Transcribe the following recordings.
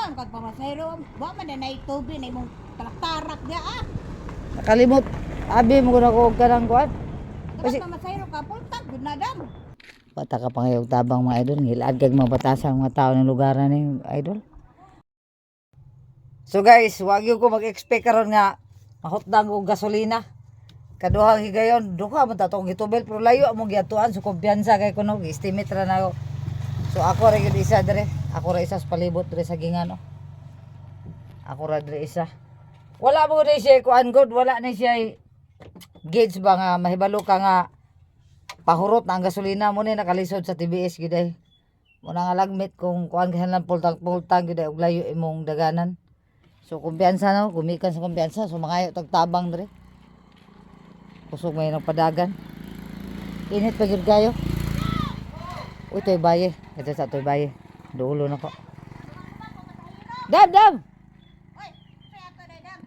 lumaluman kag pamasahero. Wa man na itubi na imong tarak dia Nakalimot. Abi mo na ko kanang kuan. Kasi pamasahero ka pultag gud na dam. Bata ka pangayog tabang mga idol. Hilad kag mga batasang mga tao ng lugaran ni idol. So guys, wag yung ko mag-expect karon nga mahutdang og gasolina. Kaduhang higayon, duha man ta tong gitubel pero layo mo giatuan so kumpiyansa kay kuno estimate ra na ako. So ako ra gyud isa dire. Ako ra isa sa palibot dire sa Gingano. Ako ra dire isa. Wala mo na siya kuan god, wala na siya gauge ba nga mahibalo ka nga pahurot na ang gasolina mo ni nakalisod sa TBS gid ay. Mo nga lagmit kung kuan kanang pultang gid og layo imong daganan. So kumpiyansa na, gumikan sa kumpiyansa, so mangayo tagtabang dire. Kusog may nagpadagan. Init pa gyud kayo. Uy, toy baye. Ito sa toy baye. Dulo na ko. Dam! Oy, say ato day dam.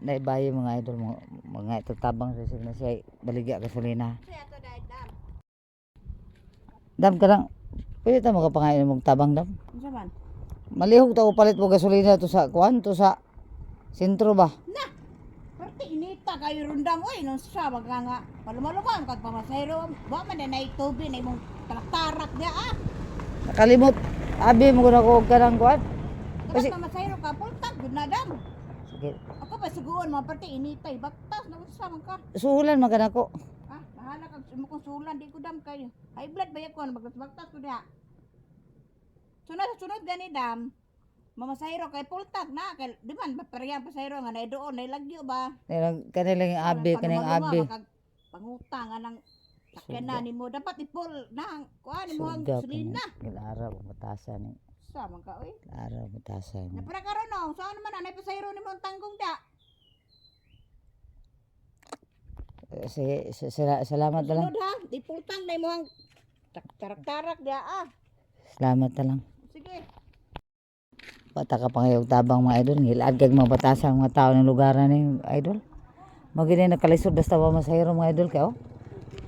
Naibaye mga idol mga tagtabang sa na siya baligya gasolina. Say ato day dam. Dam ka lang. Pwede ta makapangayon mong tabang dam. Unsa man? Malihog ta ko palit mo gasolina to sa kuan to sa sentro ba. Na. Perti inita kayo rundam oy nung sa nga palumaluman kag pamasahero. Wa man na itubi na imong tarak dia Nakalimot. Abi mo na ko kanang kuan. Kasi pamasahero ka pultag gud na dam. Sige. Ako pa suguon mga perti initay baktas na unsa man ka. Suhulan man kanako. Bahala kag mo kung sulan di ko dam kayo. High blood ba yakon bagtas ko diha. Sunod gani dam. Mamasahero kay pultag na kay di man parehang pasahero nga nay doon nay lagyo ba. Kanilang abi kanang abi. Pangutang anang sakyanan nimo dapat ipul na kuan nimo ang gasolina. Araw matasan ni. Sa man ka oy. Araw matasan. Na para karon no, saan man anay pasahero nimo ang tanggong da. Sige, salamat na lang. Sunod ha, di pultang na imo ang tarak dia Salamat na lang. Sige. Bata ka pangayog tabang mga idol. Hilad kag mga batasang mga tao ng lugaran ni idol. Magini nakalisod basta wa masahero mga idol kay oh.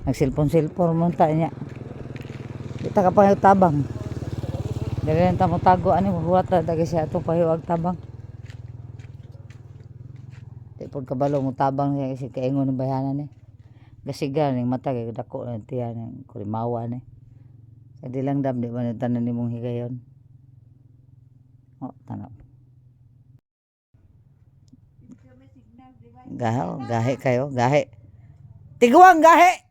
Nagsilpon mo ta niya. Kita ka pangayog tabang. Dali lang ta mo tago ani huwat ra dagi siya ato pahiwag tabang. Di pud kabalo mo tabang niya kasi kaingon ng bayanan ni. Gasigan ning mata kay dako na tiyan ng kurimawa ni. Hindi lang dam di man tanan nimong higayon. Oh, tanaw. Gahe kayo, gahe. Tiguang gahe.